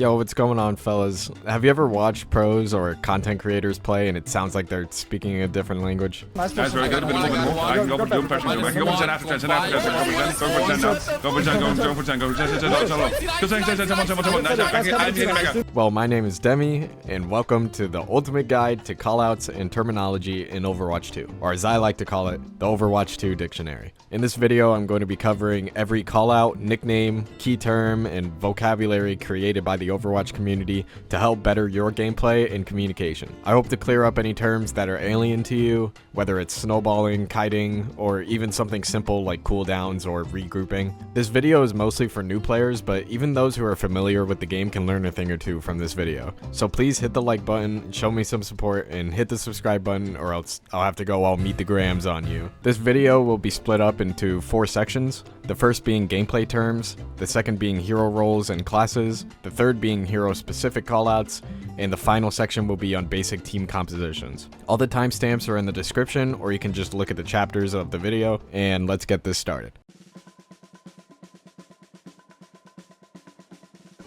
Yo, what's going on, fellas? Have you ever watched pros or content creators play and it sounds like they're speaking a different language? Nice, very good. A bit more. I can go for Doom, pressure. Go for 10 after 10 after 10. Go for 10 now. Go for 10, go for 10. Go for 10. Well, my name is Demi, and welcome to the ultimate guide to callouts and terminology in Overwatch 2, or as I like to call it, the Overwatch 2 dictionary. In this video, I'm going to be covering every callout, nickname, key term, and vocabulary created by the Overwatch community to help better your gameplay and communication. I hope to clear up any terms that are alien to you, whether it's snowballing, kiting, or even something simple like cooldowns or regrouping. This video is mostly for new players, but even those who are familiar with the game can learn a thing or two from this video. So please hit the like button, show me some support, and hit the subscribe button, or else I'll have to go all meet the grams on you. This video will be split up into 4 sections, the first being gameplay terms, the second being hero roles and classes, the third being hero-specific callouts, and the final section will be on basic team compositions. All the timestamps are in the description, or you can just look at the chapters of the video, and let's get this started.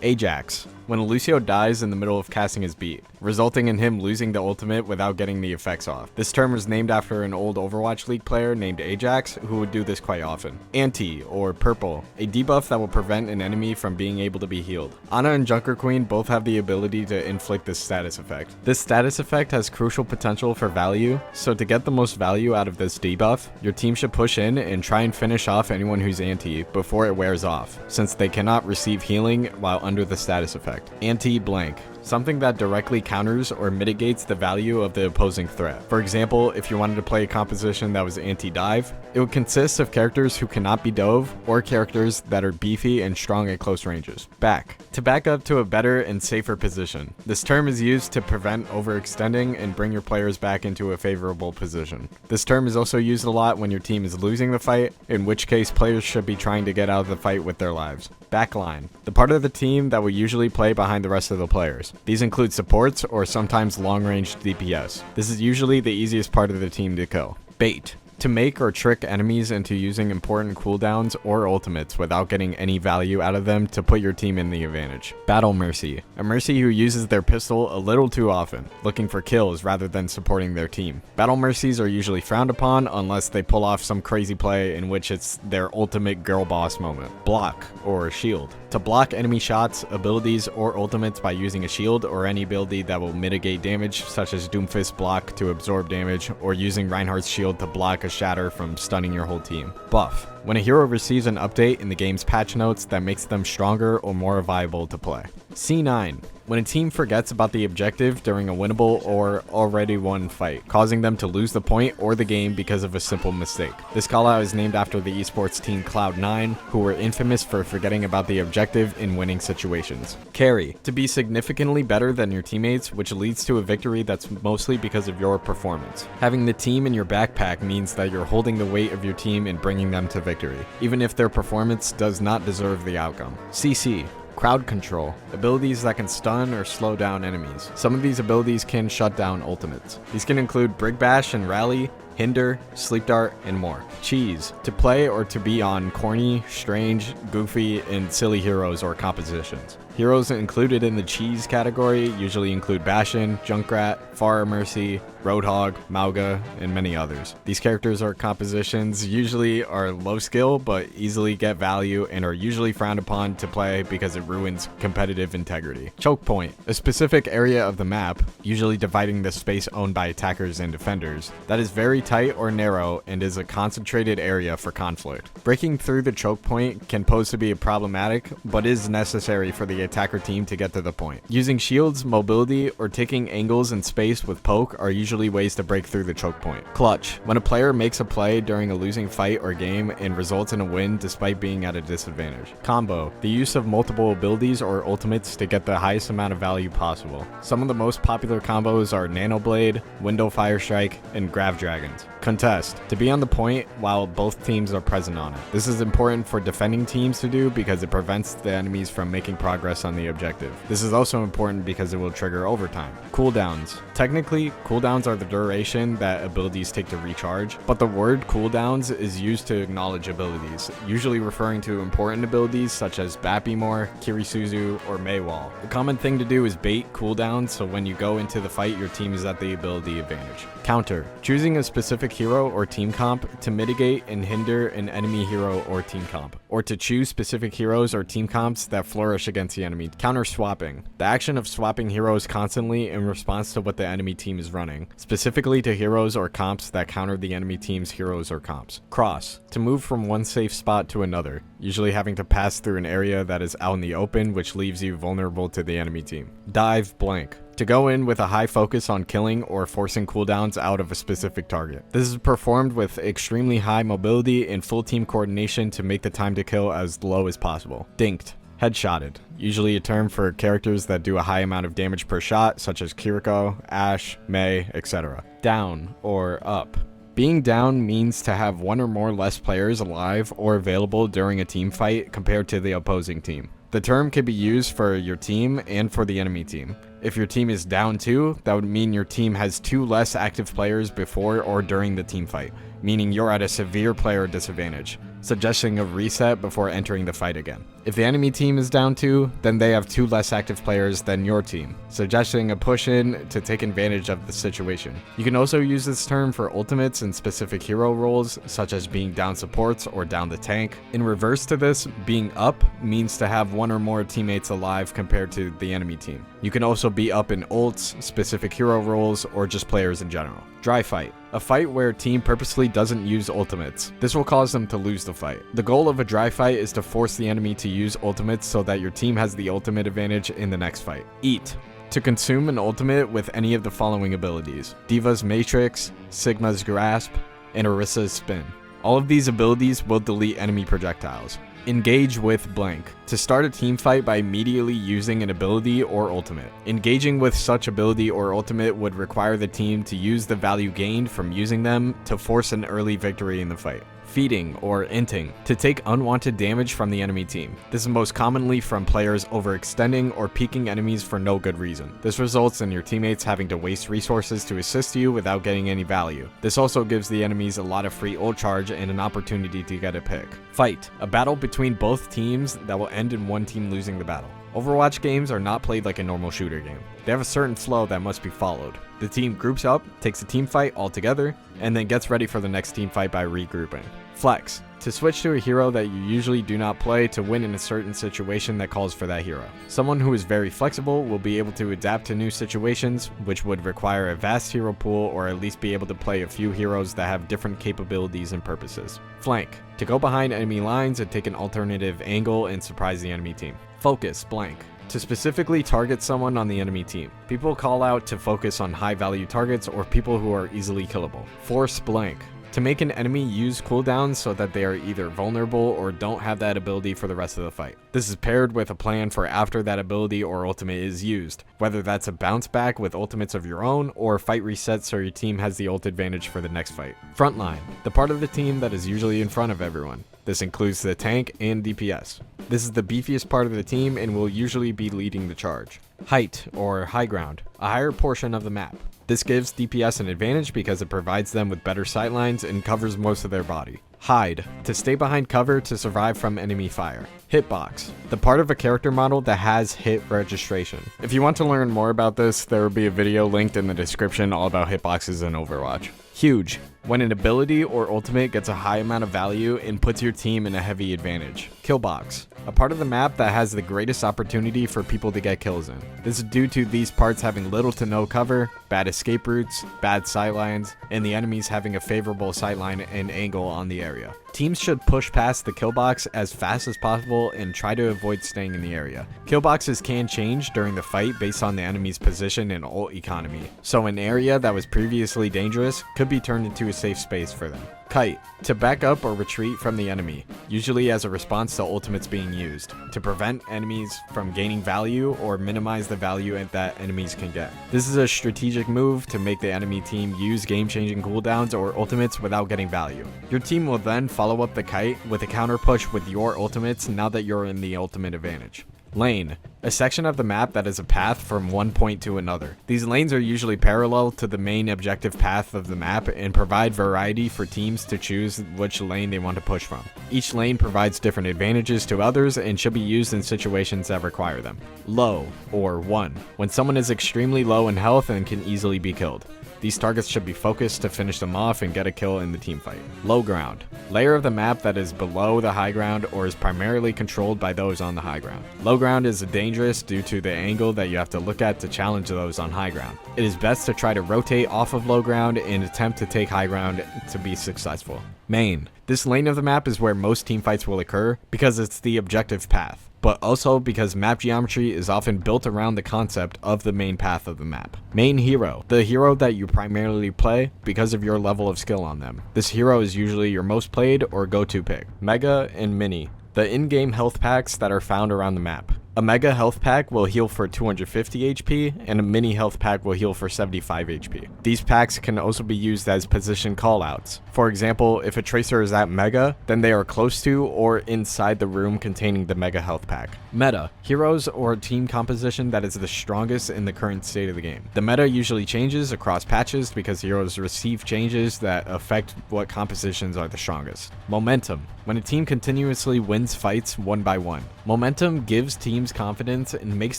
Ajax. When Lucio dies in the middle of casting his beat, resulting in him losing the ultimate without getting the effects off. This term was named after an old Overwatch League player named Ajax, who would do this quite often. Anti, or purple, a debuff that will prevent an enemy from being able to be healed. Ana and Junker Queen both have the ability to inflict this status effect. This status effect has crucial potential for value, so to get the most value out of this debuff, your team should push in and try and finish off anyone who's anti before it wears off, since they cannot receive healing while under the status effect. Anti-blank. Something that directly counters or mitigates the value of the opposing threat. For example, if you wanted to play a composition that was anti-dive, it would consist of characters who cannot be dove, or characters that are beefy and strong at close ranges. Back. To back up to a better and safer position. This term is used to prevent overextending and bring your players back into a favorable position. This term is also used a lot when your team is losing the fight, in which case players should be trying to get out of the fight with their lives. Backline. The part of the team that will usually play behind the rest of the players. These include supports or sometimes long-range DPS. This is usually the easiest part of the team to kill. Bait. To make or trick enemies into using important cooldowns or ultimates without getting any value out of them to put your team in the advantage. Battle Mercy. A Mercy who uses their pistol a little too often, looking for kills rather than supporting their team. Battle Mercies are usually frowned upon unless they pull off some crazy play in which it's their ultimate girl boss moment. Block, or shield. To block enemy shots, abilities, or ultimates by using a shield or any ability that will mitigate damage, such as Doomfist block to absorb damage, or using Reinhardt's shield to block a shatter from stunning your whole team. Buff. When a hero receives an update in the game's patch notes that makes them stronger or more viable to play. C9. When a team forgets about the objective during a winnable or already won fight, causing them to lose the point or the game because of a simple mistake. This callout is named after the esports team Cloud9, who were infamous for forgetting about the objective in winning situations. Carry. To be significantly better than your teammates, which leads to a victory that's mostly because of your performance. Having the team in your backpack means that you're holding the weight of your team and bringing them to victory, even if their performance does not deserve the outcome. CC. Crowd control. Abilities that can stun or slow down enemies. Some of these abilities can shut down ultimates. These can include Brig Bash and Rally, Hinder, Sleep Dart, and more. Cheese. To play or to be on corny, strange, goofy, and silly heroes or compositions. Heroes included in the cheese category usually include Bastion, Junkrat, Pharah Mercy, Roadhog, Mauga, and many others. These characters or compositions usually are low skill but easily get value and are usually frowned upon to play because it ruins competitive integrity. Choke point. A specific area of the map, usually dividing the space owned by attackers and defenders, that is very tight or narrow and is a concentrated area for conflict. Breaking through the choke point can pose to be problematic, but is necessary for the attacker team to get to the point. Using shields, mobility, or taking angles in space with poke are usually ways to break through the choke point. Clutch. When a player makes a play during a losing fight or game and results in a win despite being at a disadvantage. Combo. The use of multiple abilities or ultimates to get the highest amount of value possible. Some of the most popular combos are Nano Blade, Window Fire Strike, and Grav Dragons. Contest. To be on the point while both teams are present on it. This is important for defending teams to do because it prevents the enemies from making progress progress on the objective. This is also important because it will trigger overtime. Cooldowns. Technically, cooldowns are the duration that abilities take to recharge, but the word cooldowns is used to acknowledge abilities, usually referring to important abilities such as Bappymore, Kirisuzu, or Maywall. A common thing to do is bait cooldowns, so when you go into the fight, your team is at the ability advantage. Counter. Choosing a specific hero or team comp to mitigate and hinder an enemy hero or team comp, or to choose specific heroes or team comps that flourish against the enemy. Counter swapping. The action of swapping heroes constantly in response to what the enemy team is running, specifically to heroes or comps that counter the enemy team's heroes or comps. Cross. To move from one safe spot to another, usually having to pass through an area that is out in the open, which leaves you vulnerable to the enemy team. Dive blank. To go in with a high focus on killing or forcing cooldowns out of a specific target. This is performed with extremely high mobility and full team coordination to make the time to kill as low as possible. Dinked. Headshotted. Usually a term for characters that do a high amount of damage per shot, such as Kiriko, Ashe, Mei, etc. Down or up. Being down means to have one or more less players alive or available during a team fight compared to the opposing team. The term can be used for your team and for the enemy team. If your team is down 2, that would mean your team has 2 less active players before or during the team fight, meaning you're at a severe player disadvantage, suggesting a reset before entering the fight again. If the enemy team is down 2, then they have 2 less active players than your team, suggesting a push in to take advantage of the situation. You can also use this term for ultimates and specific hero roles, such as being down supports or down the tank. In reverse to this, being up means to have one or more teammates alive compared to the enemy team. You can also be up in ults, specific hero roles, or just players in general. Dry fight. A fight where a team purposely doesn't use ultimates. This will cause them to lose the fight. The goal of a dry fight is to force the enemy to use ultimates so that your team has the ultimate advantage in the next fight. Eat. To consume an ultimate with any of the following abilities: Diva's Matrix, Sigma's Grasp, and Orissa's Spin. All of these abilities will delete enemy projectiles. Engage with blank. To start a team fight by immediately using an ability or ultimate. Engaging with such ability or ultimate would require the team to use the value gained from using them to force an early victory in the fight. Feeding or inting. To take unwanted damage from the enemy team. This is most commonly from players overextending or peeking enemies for no good reason. This results in your teammates having to waste resources to assist you without getting any value. This also gives the enemies a lot of free ult charge and an opportunity to get a pick. Fight. A battle between both teams that will end in one team losing the battle. Overwatch games are not played like a normal shooter game. They have a certain flow that must be followed. The team groups up, takes a team fight all together, and then gets ready for the next team fight by regrouping. Flex. To switch to a hero that you usually do not play to win in a certain situation that calls for that hero. Someone who is very flexible will be able to adapt to new situations, which would require a vast hero pool or at least be able to play a few heroes that have different capabilities and purposes. Flank. To go behind enemy lines and take an alternative angle and surprise the enemy team. Focus blank. To specifically target someone on the enemy team. People call out to focus on high value targets or people who are easily killable. Force blank. To make an enemy use cooldowns so that they are either vulnerable or don't have that ability for the rest of the fight. This is paired with a plan for after that ability or ultimate is used, whether that's a bounce back with ultimates of your own or fight resets so your team has the ult advantage for the next fight. Frontline, the part of the team that is usually in front of everyone. This includes the tank and DPS. This is the beefiest part of the team and will usually be leading the charge. Height, or high ground, a higher portion of the map. This gives DPS an advantage because it provides them with better sightlines and covers most of their body. Hide, to stay behind cover to survive from enemy fire. Hitbox, the part of a character model that has hit registration. If you want to learn more about this, there will be a video linked in the description all about hitboxes in Overwatch. Huge, when an ability or ultimate gets a high amount of value and puts your team in a heavy advantage. Killbox, a part of the map that has the greatest opportunity for people to get kills in. This is due to these parts having little to no cover, bad escape routes, bad sightlines, and the enemies having a favorable sightline and angle on the area. Teams should push past the kill box as fast as possible and try to avoid staying in the area. Kill boxes can change during the fight based on the enemy's position and ult economy, so an area that was previously dangerous could be turned into a safe space for them. Kite, to back up or retreat from the enemy, usually as a response to ultimates being used, to prevent enemies from gaining value or minimize the value that enemies can get. This is a strategic move to make the enemy team use game-changing cooldowns or ultimates without getting value. Your team will then follow up the kite with a counter push with your ultimates now that you're in the ultimate advantage. Lane, a section of the map that is a path from one point to another. These lanes are usually parallel to the main objective path of the map and provide variety for teams to choose which lane they want to push from. Each lane provides different advantages to others and should be used in situations that require them. Low, or 1, when someone is extremely low in health and can easily be killed. These targets should be focused to finish them off and get a kill in the team fight. Low ground, layer of the map that is below the high ground or is primarily controlled by those on the high ground. Low ground is dangerous due to the angle that you have to look at to challenge those on high ground. It is best to try to rotate off of low ground and attempt to take high ground to be successful. Main, this lane of the map is where most team fights will occur because it's the objective path, but also because map geometry is often built around the concept of the main path of the map. Main hero, the hero that you primarily play because of your level of skill on them. This hero is usually your most played or go-to pick. Mega and Mini, the in-game health packs that are found around the map. A Mega health pack will heal for 250 HP, and a Mini health pack will heal for 75 HP. These packs can also be used as position callouts. For example, if a tracer is at Mega, then they are close to or inside the room containing the Mega health pack. Meta, heroes or team composition that is the strongest in the current state of the game. The meta usually changes across patches because heroes receive changes that affect what compositions are the strongest. Momentum, when a team continuously wins fights one by one. Momentum gives teams confidence and makes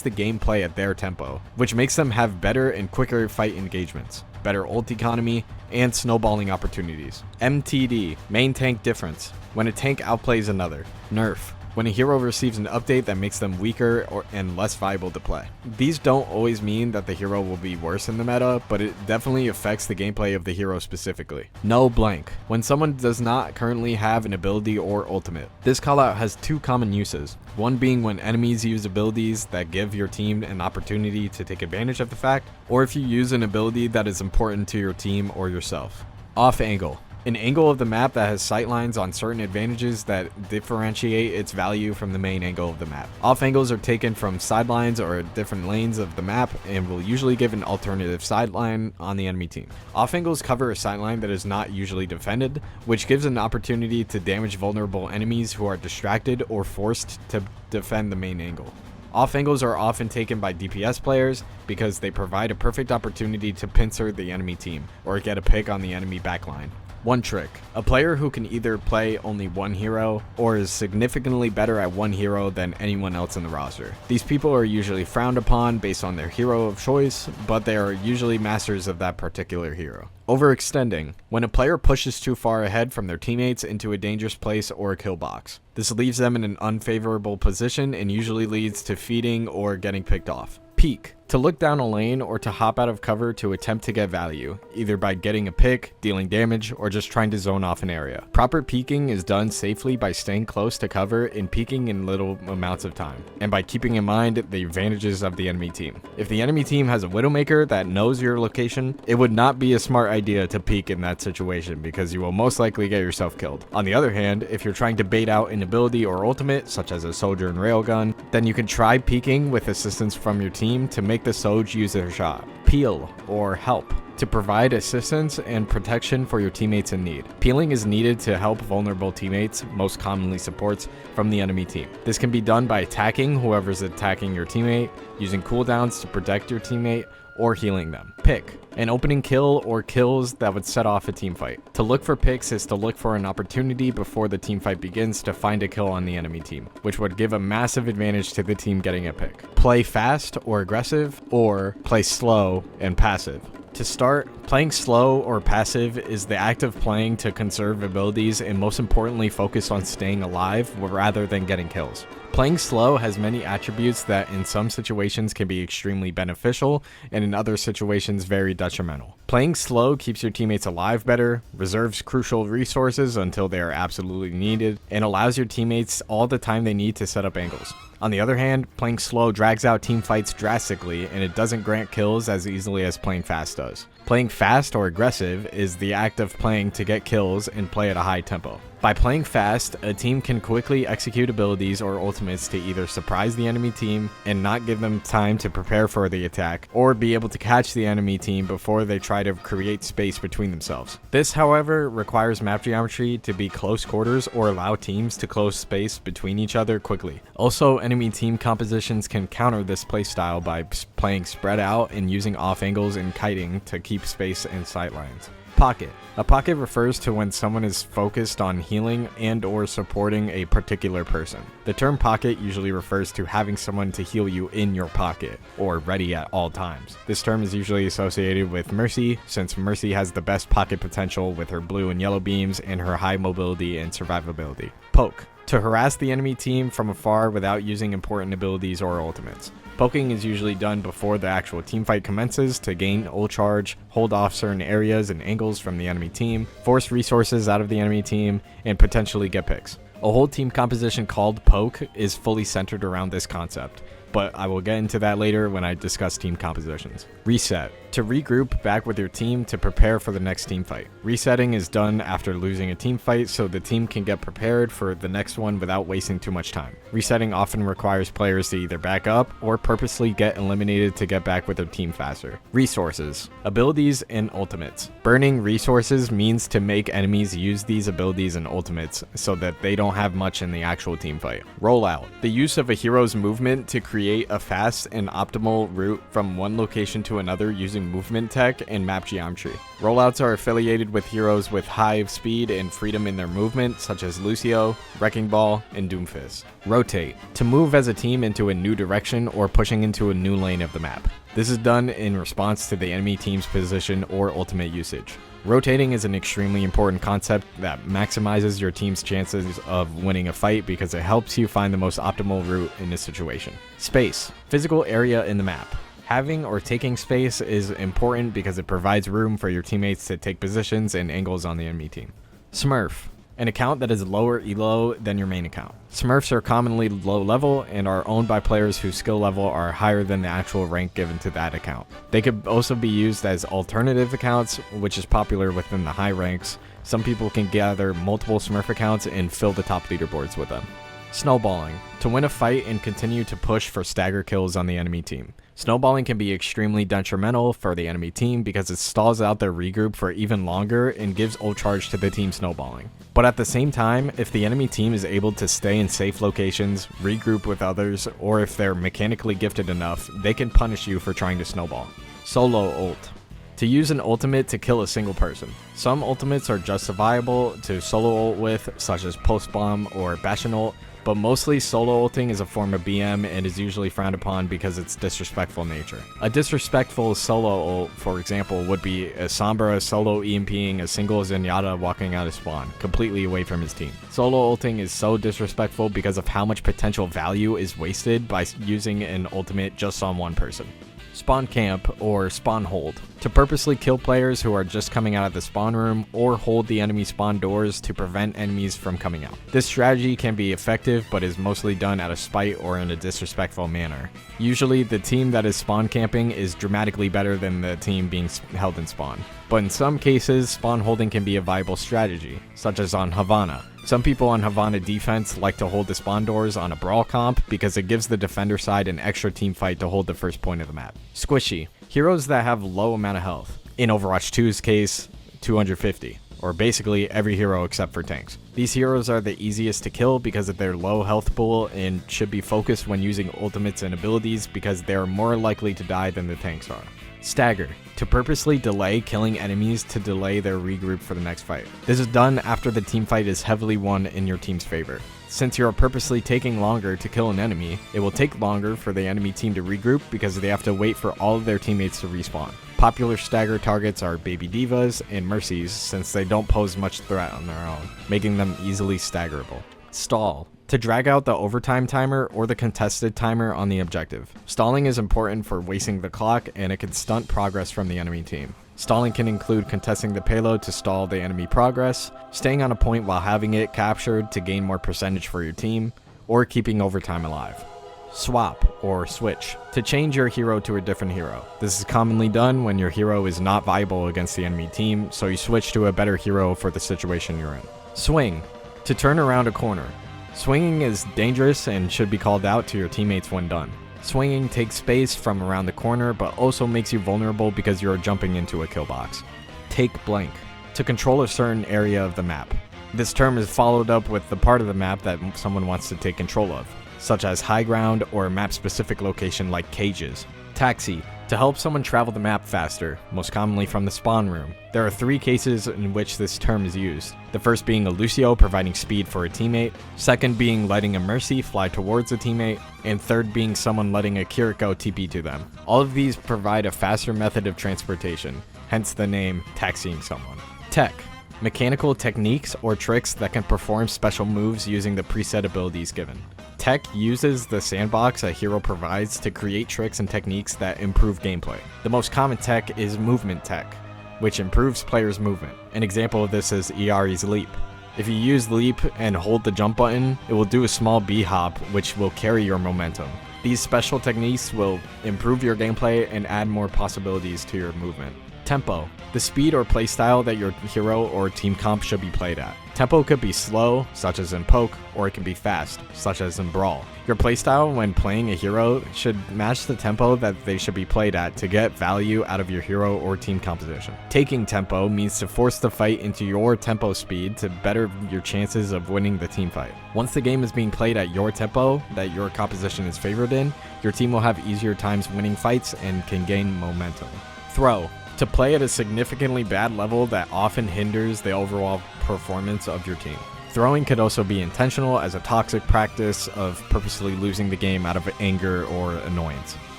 the game play at their tempo, which makes them have better and quicker fight engagements, better ult economy, and snowballing opportunities. MTD, main tank difference, when a tank outplays another. Nerf, when a hero receives an update that makes them weaker and less viable to play. These don't always mean that the hero will be worse in the meta, but it definitely affects the gameplay of the hero specifically. No blank, when someone does not currently have an ability or ultimate. This callout has two common uses, one being when enemies use abilities that give your team an opportunity to take advantage of the fact, or if you use an ability that is important to your team or yourself. Off angle, an angle of the map that has sightlines on certain advantages that differentiate its value from the main angle of the map. Off angles are taken from sidelines or different lanes of the map and will usually give an alternative sideline on the enemy team. Off angles cover a sideline that is not usually defended, which gives an opportunity to damage vulnerable enemies who are distracted or forced to defend the main angle. Off angles are often taken by DPS players because they provide a perfect opportunity to pincer the enemy team or get a pick on the enemy backline. One trick, a player who can either play only one hero or is significantly better at one hero than anyone else in the roster. These people are usually frowned upon based on their hero of choice, but they are usually masters of that particular hero. Overextending, when a player pushes too far ahead from their teammates into a dangerous place or a kill box. This leaves them in an unfavorable position and usually leads to feeding or getting picked off. Peek, to look down a lane or to hop out of cover to attempt to get value, either by getting a pick, dealing damage, or just trying to zone off an area. Proper peeking is done safely by staying close to cover and peeking in little amounts of time, and by keeping in mind the advantages of the enemy team. If the enemy team has a Widowmaker that knows your location, it would not be a smart idea to peek in that situation because you will most likely get yourself killed. On the other hand, if you're trying to bait out an ability or ultimate, such as a soldier and railgun, then you can try peeking with assistance from your team to make the Soj use their shot. Peel, or help, to provide assistance and protection for your teammates in need. Peeling is needed to help vulnerable teammates, most commonly supports, from the enemy team. This can be done by attacking whoever's attacking your teammate, using cooldowns to protect your teammate, or healing them. Pick, an opening kill or kills that would set off a team fight. To look for picks is to look for an opportunity before the team fight begins to find a kill on the enemy team, which would give a massive advantage to the team getting a pick. Play fast or aggressive, or play slow and passive. To start, playing slow or passive is the act of playing to conserve abilities and most importantly focus on staying alive rather than getting kills. Playing slow has many attributes that in some situations can be extremely beneficial and in other situations very detrimental. Playing slow keeps your teammates alive better, reserves crucial resources until they are absolutely needed, and allows your teammates all the time they need to set up angles. On the other hand, playing slow drags out team fights drastically and it doesn't grant kills as easily as playing fast does. Playing fast or aggressive is the act of playing to get kills and play at a high tempo. By playing fast, a team can quickly execute abilities or ultimates to either surprise the enemy team and not give them time to prepare for the attack, or be able to catch the enemy team before they try to create space between themselves. This, however, requires map geometry to be close quarters or allow teams to close space between each other quickly. Also, enemy team compositions can counter this playstyle by playing spread out and using off angles and kiting to keep space and sightlines. Pocket. A pocket refers to when someone is focused on healing and or supporting a particular person. The term pocket usually refers to having someone to heal you in your pocket, or ready at all times. This term is usually associated with Mercy, since Mercy has the best pocket potential with her blue and yellow beams and her high mobility and survivability. Poke. To harass the enemy team from afar without using important abilities or ultimates. Poking is usually done before the actual teamfight commences to gain ult charge, hold off certain areas and angles from the enemy team, force resources out of the enemy team, and potentially get picks. A whole team composition called Poke is fully centered around this concept, but I will get into that later when I discuss team compositions. Reset. To regroup back with your team to prepare for the next team fight. Resetting is done after losing a team fight so the team can get prepared for the next one without wasting too much time. Resetting often requires players to either back up or purposely get eliminated to get back with their team faster. Resources. Abilities and ultimates. Burning resources means to make enemies use these abilities and ultimates so that they don't have much in the actual team fight. Rollout. The use of a hero's movement to create a fast and optimal route from one location to another using movement tech and map geometry. Rollouts are affiliated with heroes with high speed and freedom in their movement, such as Lucio, Wrecking Ball, and Doomfist. Rotate. To move as a team into a new direction or pushing into a new lane of the map. This is done in response to the enemy team's position or ultimate usage. Rotating is an extremely important concept that maximizes your team's chances of winning a fight because it helps you find the most optimal route in a situation. Space. Physical area in the map. Having or taking space is important because it provides room for your teammates to take positions and angles on the enemy team. Smurf. An account that is lower elo than your main account. Smurfs are commonly low level and are owned by players whose skill level are higher than the actual rank given to that account. They could also be used as alternative accounts, which is popular within the high ranks. Some people can gather multiple Smurf accounts and fill the top leaderboards with them. Snowballing. To win a fight and continue to push for stagger kills on the enemy team. Snowballing can be extremely detrimental for the enemy team because it stalls out their regroup for even longer and gives ult charge to the team snowballing. But at the same time, if the enemy team is able to stay in safe locations, regroup with others, or if they're mechanically gifted enough, they can punish you for trying to snowball. Solo ult. To use an ultimate to kill a single person. Some ultimates are justifiable to solo ult with, such as Post Bomb or Bastion ult, but mostly solo ulting is a form of BM and is usually frowned upon because it's disrespectful in nature. A disrespectful solo ult, for example, would be a Sombra solo EMPing a single Zenyatta walking out of spawn, completely away from his team. Solo ulting is so disrespectful because of how much potential value is wasted by using an ultimate just on one person. Spawn camp or spawn hold. To purposely kill players who are just coming out of the spawn room or hold the enemy spawn doors to prevent enemies from coming out. This strategy can be effective but is mostly done out of spite or in a disrespectful manner. Usually the team that is spawn camping is dramatically better than the team being held in spawn. But in some cases, spawn holding can be a viable strategy, such as on Havana. Some people on Havana defense like to hold the spawn doors on a brawl comp because it gives the defender side an extra team fight to hold the first point of the map. Squishy. Heroes that have low amount of health. In Overwatch 2's case, 250. Or basically every hero except for tanks. These heroes are the easiest to kill because of their low health pool and should be focused when using ultimates and abilities because they are more likely to die than the tanks are. Stagger. To purposely delay killing enemies to delay their regroup for the next fight. This is done after the team fight is heavily won in your team's favor. Since you are purposely taking longer to kill an enemy, it will take longer for the enemy team to regroup because they have to wait for all of their teammates to respawn. Popular stagger targets are Baby Divas and Mercies since they don't pose much threat on their own, making them easily staggerable. Stall. To drag out the overtime timer or the contested timer on the objective. Stalling is important for wasting the clock and it can stunt progress from the enemy team. Stalling can include contesting the payload to stall the enemy progress, staying on a point while having it captured to gain more percentage for your team, or keeping overtime alive. Swap or switch. To change your hero to a different hero. This is commonly done when your hero is not viable against the enemy team, so you switch to a better hero for the situation you're in. Swing. To turn around a corner. Swinging is dangerous and should be called out to your teammates when done. Swinging takes space from around the corner but also makes you vulnerable because you are jumping into a kill box. Take blank. To control a certain area of the map. This term is followed up with the part of the map that someone wants to take control of. such as high ground or a map-specific location like cages. Taxi, to help someone travel the map faster, most commonly from the spawn room. There are 3 cases in which this term is used. The first being a Lucio providing speed for a teammate, second being letting a Mercy fly towards a teammate, and third being someone letting a Kiriko TP to them. All of these provide a faster method of transportation, hence the name taxiing someone. Tech, mechanical techniques or tricks that can perform special moves using the preset abilities given. Tech uses the sandbox a hero provides to create tricks and techniques that improve gameplay. The most common tech is movement tech, which improves players' movement. An example of this is Iari's leap. If you use leap and hold the jump button, it will do a small B hop, which will carry your momentum. These special techniques will improve your gameplay and add more possibilities to your movement. Tempo, the speed or playstyle that your hero or team comp should be played at. Tempo could be slow, such as in Poke, or it can be fast, such as in Brawl. Your playstyle when playing a hero should match the tempo that they should be played at to get value out of your hero or team composition. Taking tempo means to force the fight into your tempo speed to better your chances of winning the team fight. Once the game is being played at your tempo that your composition is favored in, your team will have easier times winning fights and can gain momentum. Throw, to play at a significantly bad level that often hinders the overall performance of your team. Throwing could also be intentional as a toxic practice of purposely losing the game out of anger or annoyance.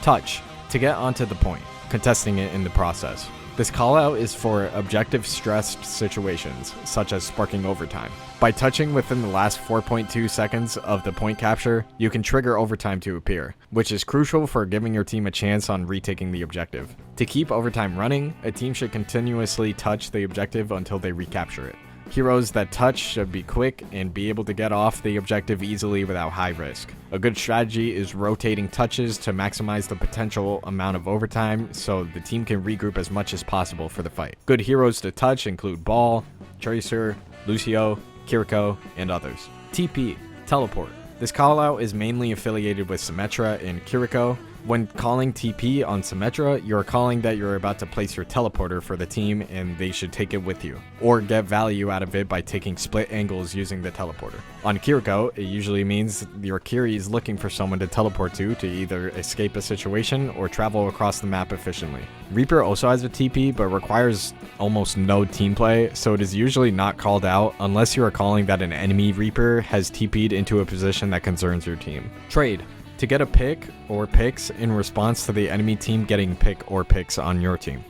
Touch, to get onto the point, contesting it in the process. This callout is for objective stressed situations, such as sparking overtime. By touching within the last 4.2 seconds of the point capture, you can trigger overtime to appear, which is crucial for giving your team a chance on retaking the objective. To keep overtime running, a team should continuously touch the objective until they recapture it. Heroes that touch should be quick and be able to get off the objective easily without high risk. A good strategy is rotating touches to maximize the potential amount of overtime so the team can regroup as much as possible for the fight. Good heroes to touch include Ball, Tracer, Lucio, Kiriko, and others. TP, teleport. This callout is mainly affiliated with Symmetra and Kiriko. When calling TP on Symmetra, you're calling that you're about to place your teleporter for the team and they should take it with you, or get value out of it by taking split angles using the teleporter. On Kiriko, it usually means your Kiri is looking for someone to teleport to either escape a situation or travel across the map efficiently. Reaper also has a TP but requires almost no team play, so it is usually not called out unless you are calling that an enemy Reaper has TP'd into a position that concerns your team. Trade. To get a pick or picks in response to the enemy team getting pick or picks on your team.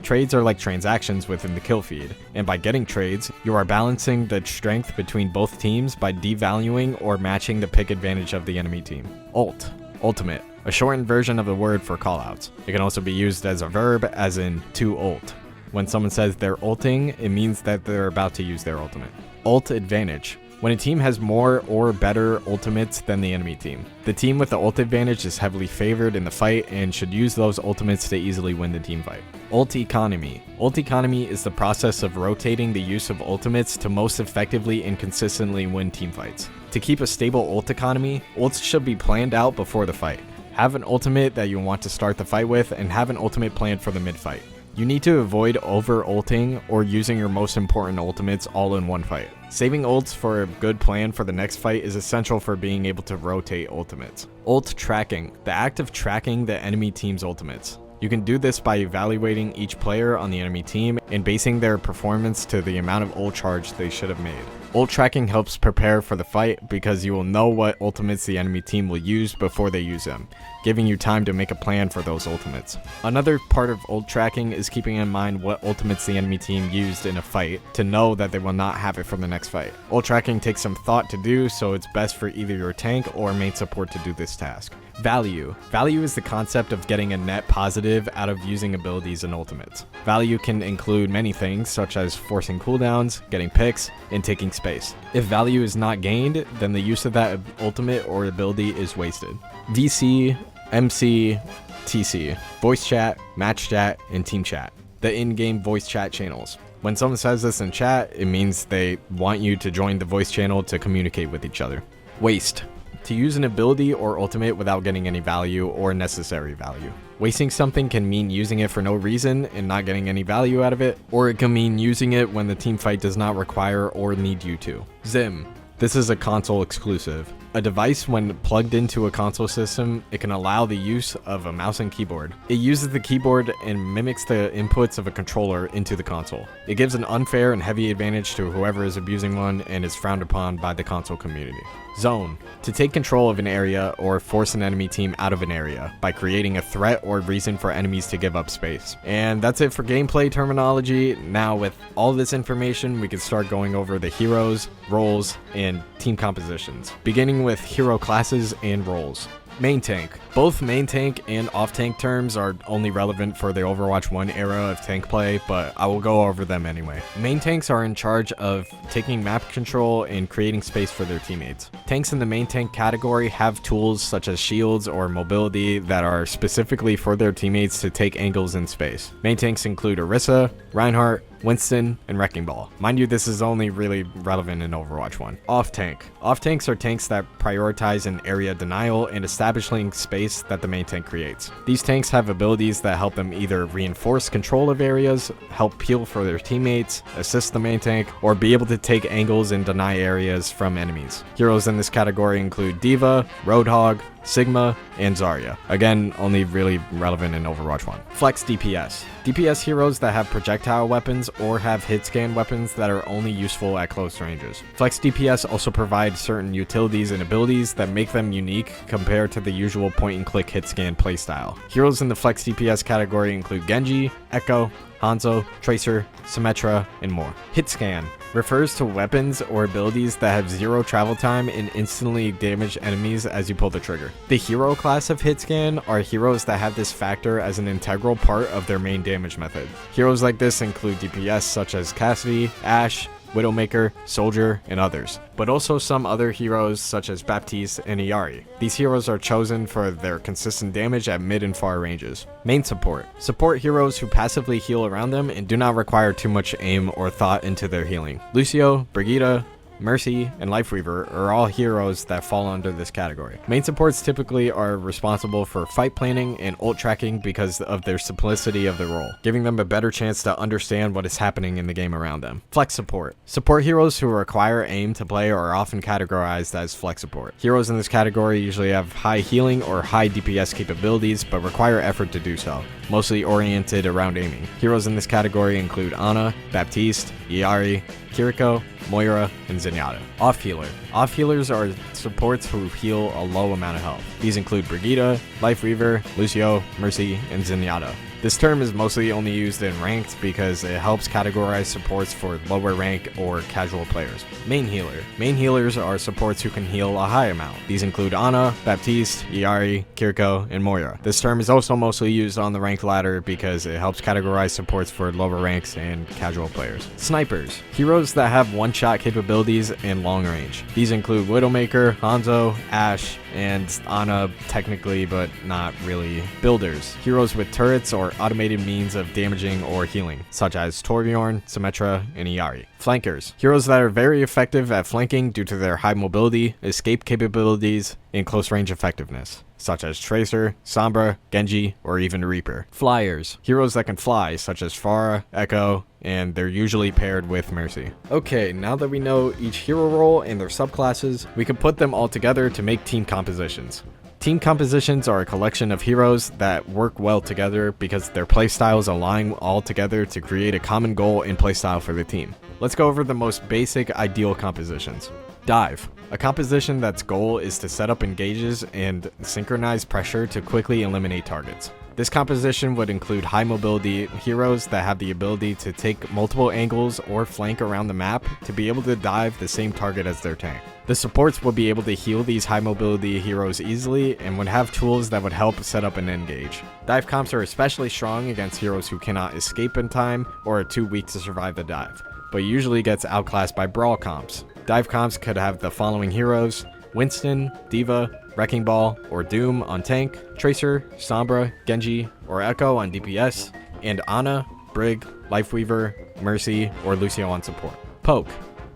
Trades are like transactions within the kill feed, and by getting trades, you are balancing the strength between both teams by devaluing or matching the pick advantage of the enemy team. Ult, ultimate, a shortened version of the word for callouts. It can also be used as a verb, as in to ult. When someone says they're ulting, it means that they're about to use their ultimate. Ult advantage. When a team has more or better ultimates than the enemy team. The team with the ult advantage is heavily favored in the fight and should use those ultimates to easily win the team fight. Ult economy. Ult economy is the process of rotating the use of ultimates to most effectively and consistently win team fights. To keep a stable ult economy, ults should be planned out before the fight. Have an ultimate that you want to start the fight with and have an ultimate planned for the mid-fight. You need to avoid over-ulting or using your most important ultimates all in one fight. Saving ults for a good plan for the next fight is essential for being able to rotate ultimates. Ult tracking, the act of tracking the enemy team's ultimates. You can do this by evaluating each player on the enemy team and basing their performance to the amount of ult charge they should have made. Ult tracking helps prepare for the fight because you will know what ultimates the enemy team will use before they use them, giving you time to make a plan for those ultimates. Another part of ult tracking is keeping in mind what ultimates the enemy team used in a fight to know that they will not have it for the next fight. Ult tracking takes some thought to do, so it's best for either your tank or main support to do this task. Value. Value is the concept of getting a net positive out of using abilities and ultimates. Value can include many things such as forcing cooldowns, getting picks, and taking space. If value is not gained, then the use of that ultimate or ability is wasted. VC, MC, TC, voice chat, match chat, and team chat. The in-game voice chat channels. When someone says this in chat, it means they want you to join the voice channel to communicate with each other. Waste. To use an ability or ultimate without getting any value or necessary value. Wasting something can mean using it for no reason and not getting any value out of it, or it can mean using it when the team fight does not require or need you to. Zim. This is a console exclusive. A device, when plugged into a console system, it can allow the use of a mouse and keyboard. It uses the keyboard and mimics the inputs of a controller into the console. It gives an unfair and heavy advantage to whoever is abusing one and is frowned upon by the console community. Zone. To take control of an area or force an enemy team out of an area by creating a threat or reason for enemies to give up space. And that's it for gameplay terminology. Now with all this information, we can start going over the heroes, roles, and team compositions. Beginning with hero classes and roles. Main tank. Both main tank and off tank terms are only relevant for the Overwatch 1 era of tank play, but I will go over them anyway. Main tanks are in charge of taking map control and creating space for their teammates. Tanks in the main tank category have tools such as shields or mobility that are specifically for their teammates to take angles in space. Main tanks include Orisa, Reinhardt, Winston, and Wrecking Ball. Mind you, this is only really relevant in Overwatch 1. Off tank. Off tanks are tanks that prioritize an area denial and establishing space that the main tank creates. These tanks have abilities that help them either reinforce control of areas, help peel for their teammates, assist the main tank, or be able to take angles and deny areas from enemies. Heroes in this category include D.Va, Roadhog, Sigma, and Zarya. Again, only really relevant in Overwatch 1. Flex DPS. DPS heroes that have projectile weapons or have hit scan weapons that are only useful at close ranges. Flex DPS also provide certain utilities and abilities that make them unique compared to the usual point-and-click hit scan playstyle. Heroes in the Flex DPS category include Genji, Echo, Hanzo, Tracer, Symmetra, and more. Hit scan refers to weapons or abilities that have zero travel time and instantly damage enemies as you pull the trigger. The hero class of hit scan are heroes that have this factor as an integral part of their main damage method. Heroes like this include DPS such as Cassidy, Ashe, Widowmaker, Soldier, and others, but also some other heroes such as Baptiste and Iari. These heroes are chosen for their consistent damage at mid and far ranges. Main support. Support heroes who passively heal around them and do not require too much aim or thought into their healing. Lucio, Brigitte, Mercy, and Lifeweaver are all heroes that fall under this category. Main supports typically are responsible for fight planning and ult tracking because of their simplicity of the role, giving them a better chance to understand what is happening in the game around them. Flex support. Support heroes who require aim to play are often categorized as flex support. Heroes in this category usually have high healing or high DPS capabilities, but require effort to do so, mostly oriented around aiming. Heroes in this category include Ana, Baptiste, Iari, Kiriko, Moira, and Zenyatta. Off healer. Off healers are supports who heal a low amount of health. These include Brigitte, Lifeweaver, Lucio, Mercy, and Zenyatta. This term is mostly only used in ranked because it helps categorize supports for lower rank or casual players. Main healer. Main healers are supports who can heal a high amount. These include Ana, Baptiste, Iari, Kiriko, and Moira. This term is also mostly used on the ranked ladder because it helps categorize supports for lower ranks and casual players. Snipers. Heroes that have one-shot capabilities and long range. These include Widowmaker, Hanzo, Ashe, and Ana technically, but not really. Builders. Heroes with turrets or automated means of damaging or healing, such as Torbjorn, Symmetra, and Iari. Flankers. Heroes that are very effective at flanking due to their high mobility, escape capabilities, and close range effectiveness, such as Tracer, Sombra, Genji, or even Reaper. Flyers. Heroes that can fly, such as Pharah, Echo, and they're usually paired with Mercy. Okay, now that we know each hero role and their subclasses, we can put them all together to make team compositions. Team compositions are a collection of heroes that work well together because their playstyles align all together to create a common goal and playstyle for the team. Let's go over the most basic ideal compositions. Dive. A composition that's goal is to set up engages and synchronize pressure to quickly eliminate targets. This composition would include high mobility heroes that have the ability to take multiple angles or flank around the map to be able to dive the same target as their tank. The supports will be able to heal these high mobility heroes easily and would have tools that would help set up an engage. Dive comps are especially strong against heroes who cannot escape in time or are too weak to survive the dive, but usually gets outclassed by brawl comps. Dive comps could have the following heroes: Winston, D.Va, Wrecking Ball, or Doom on tank, Tracer, Sombra, Genji, or Echo on DPS, and Ana, Brig, Lifeweaver, Mercy, or Lucio on support. Poke.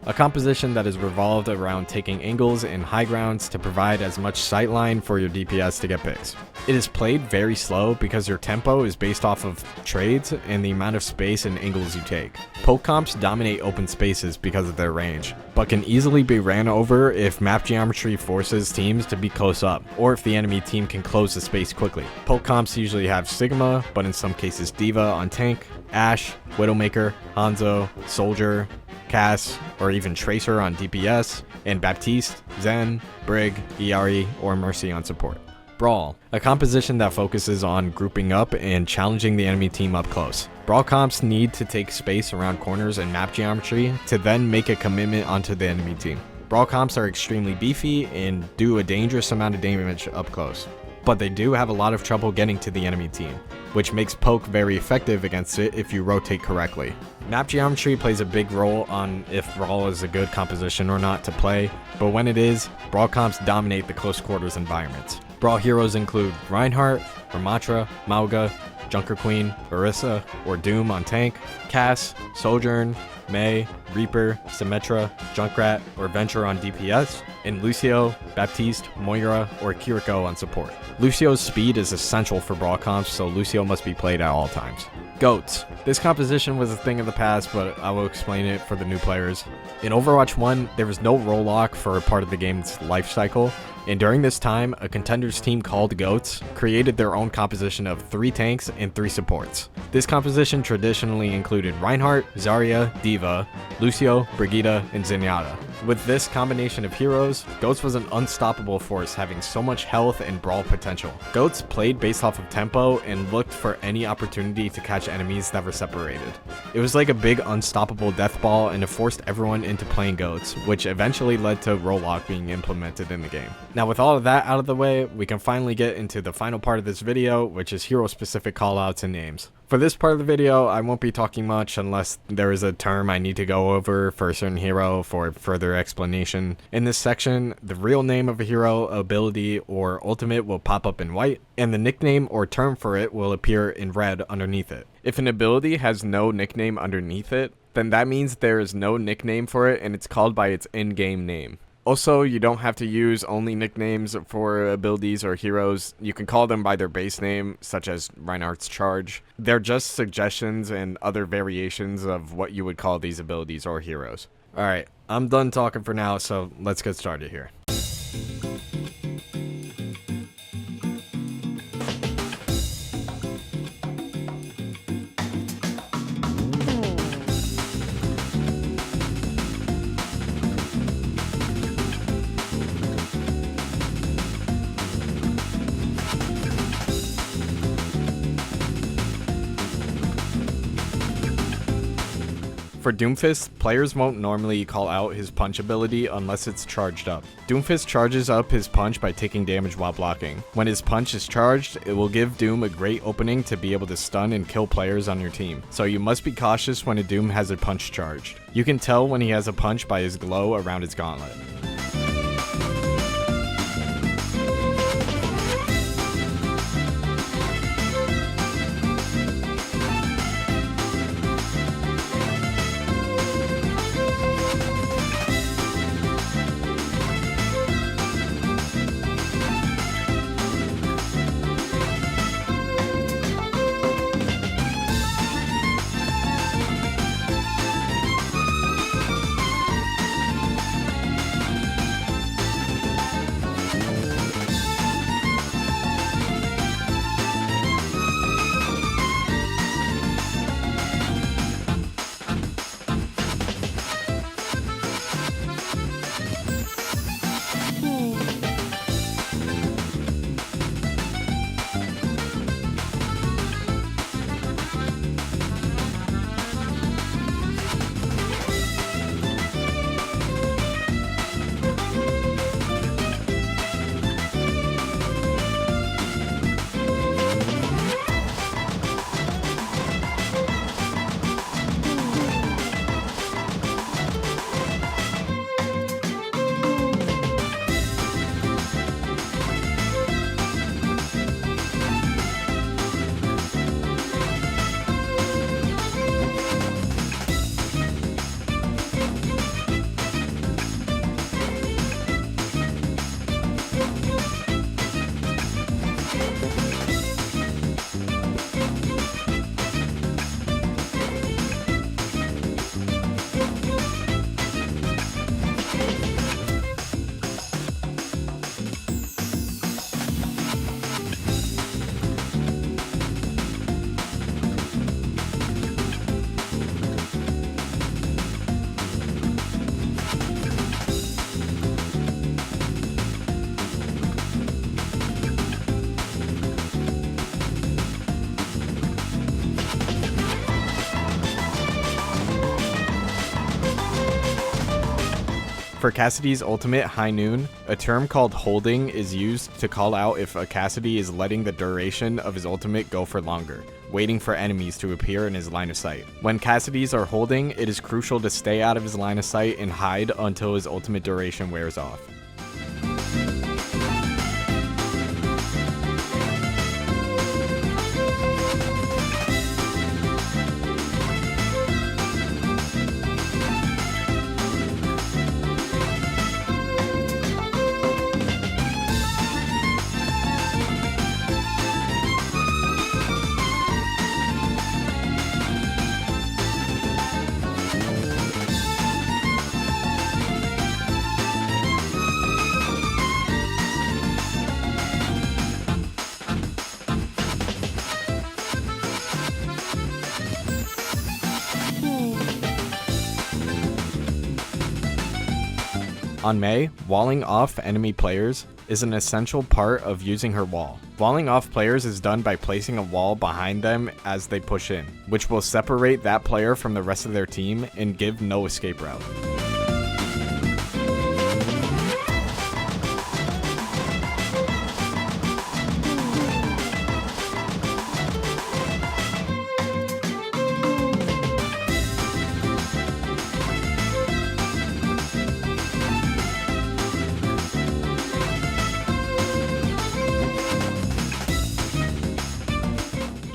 a composition that is revolved around taking angles and high grounds to provide as much sightline for your DPS to get picks. It is played very slow because your tempo is based off of trades and the amount of space and angles you take. Poke comps dominate open spaces because of their range, but can easily be ran over if map geometry forces teams to be close up, or if the enemy team can close the space quickly. Poke comps usually have Sigma, but in some cases D.Va on tank, Ashe, Widowmaker, Hanzo, Soldier, Cass, or even Tracer on DPS, and Baptiste, Zen, Brig, Iari, or Mercy on support. Brawl, a composition that focuses on grouping up and challenging the enemy team up close. Brawl comps need to take space around corners and map geometry to then make a commitment onto the enemy team. Brawl comps are extremely beefy and do a dangerous amount of damage up close, but they do have a lot of trouble getting to the enemy team, which makes poke very effective against it if you rotate correctly. Map geometry plays a big role on if Brawl is a good composition or not to play, but when it is, Brawl comps dominate the close quarters environments. Brawl heroes include Reinhardt, Ramattra, Mauga, Junker Queen, Orisa, or Doom on tank, Cass, Sojourn, Mei, Reaper, Symmetra, Junkrat, or Venture on DPS, and Lucio, Baptiste, Moira, or Kiriko on support. Lucio's speed is essential for Brawl comps, so Lucio must be played at all times. Goats. This composition was a thing of the past, but I will explain it for the new players. In Overwatch 1, there was no role lock for a part of the game's life cycle, and during this time, a contender's team called Goats created their own composition of 3 tanks and 3 supports. This composition traditionally included Reinhardt, Zarya, D.Va, Lucio, Brigitte, and Zenyatta. With this combination of heroes, Goats was an unstoppable force having so much health and brawl potential. Goats played based off of tempo and looked for any opportunity to catch enemies that were separated. It was like a big unstoppable death ball, and it forced everyone into playing Goats, which eventually led to role lock being implemented in the game. Now with all of that out of the way, we can finally get into the final part of this video, which is hero specific callouts and names. For this part of the video, I won't be talking much unless there is a term I need to go over for a certain hero for further explanation. In this section, the real name of a hero, ability, or ultimate will pop up in white, and the nickname or term for it will appear in red underneath it. If an ability has no nickname underneath it, then that means there is no nickname for it and it's called by its in-game name. Also, you don't have to use only nicknames for abilities or heroes. You can call them by their base name, such as Reinhardt's Charge. They're just suggestions and other variations of what you would call these abilities or heroes. Alright, I'm done talking for now, so let's get started here. For Doomfist, players won't normally call out his punch ability unless it's charged up. Doomfist charges up his punch by taking damage while blocking. When his punch is charged, it will give Doom a great opening to be able to stun and kill players on your team, so you must be cautious when a Doom has a punch charged. You can tell when he has a punch by his glow around his gauntlet. For Cassidy's ultimate, High Noon, a term called holding is used to call out if a Cassidy is letting the duration of his ultimate go for longer, waiting for enemies to appear in his line of sight. When Cassidys are holding, it is crucial to stay out of his line of sight and hide until his ultimate duration wears off. On Mei, walling off enemy players is an essential part of using her wall. Walling off players is done by placing a wall behind them as they push in, which will separate that player from the rest of their team and give no escape route.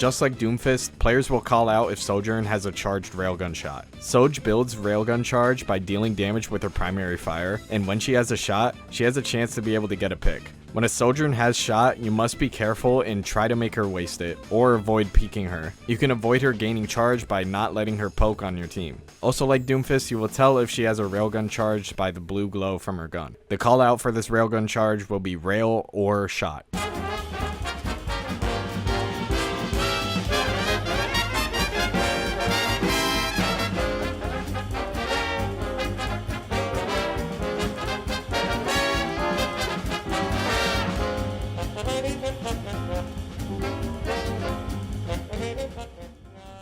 Just like Doomfist, players will call out if Sojourn has a charged railgun shot. Soj builds railgun charge by dealing damage with her primary fire, and when she has a shot, she has a chance to be able to get a pick. When a Sojourn has shot, you must be careful and try to make her waste it, or avoid peeking her. You can avoid her gaining charge by not letting her poke on your team. Also like Doomfist, you will tell if she has a railgun charge by the blue glow from her gun. The call out for this railgun charge will be rail or shot.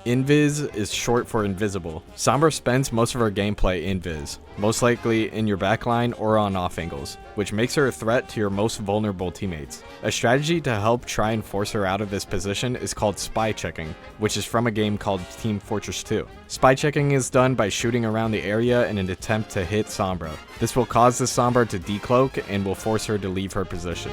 Invis is short for invisible. Sombra spends most of her gameplay invis, most likely in your backline or on off angles, which makes her a threat to your most vulnerable teammates. A strategy to help try and force her out of this position is called spy checking, which is from a game called Team Fortress 2. Spy checking is done by shooting around the area in an attempt to hit Sombra. This will cause the Sombra to decloak and will force her to leave her position.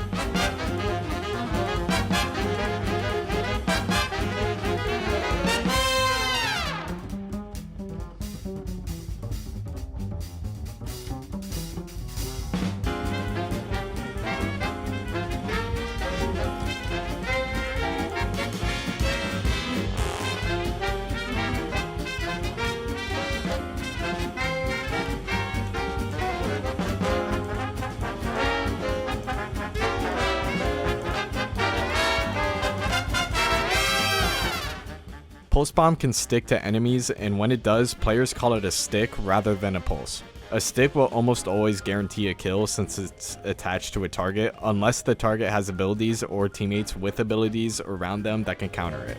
Pulse Bomb can stick to enemies, and when it does, players call it a stick rather than a pulse. A stick will almost always guarantee a kill since it's attached to a target, unless the target has abilities or teammates with abilities around them that can counter it.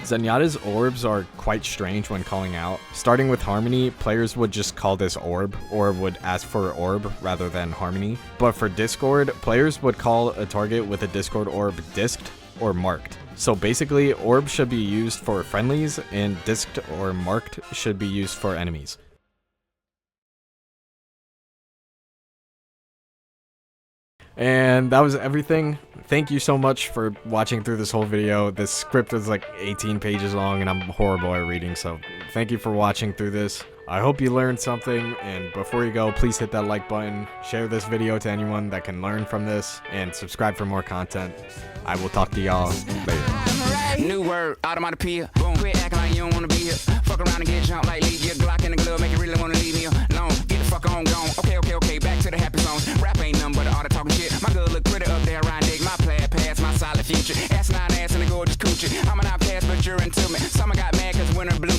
Zenyatta's orbs are quite strange when calling out. Starting with Harmony, players would just call this orb, or would ask for orb rather than Harmony. But for Discord, players would call a target with a Discord orb disked or marked. So basically, orb should be used for friendlies, and disked or marked should be used for enemies. And that was everything. Thank you so much for watching through this whole video. This script is like 18 pages long and I'm horrible at reading, so thank you for watching through this. I hope you learned something, and before you go, please hit that like button, share this video to anyone that can learn from this, and subscribe for more content. I will talk to y'all later. New word, automatopoeia. Boom, quit acting like you don't wanna be here. Fuck around and get jumped like leave your Glock in the glove, make you really wanna leave me alone. Get the fuck on, gone. Okay, back to the happy zones. Rap ain't nothing but all the talking shit. My good look pretty up there, Ryan Dick. My plaid past, my solid future. Ass 9 ass and a gorgeous coochie. I'm an outcast, but you're into me. Summer got mad cause winter blew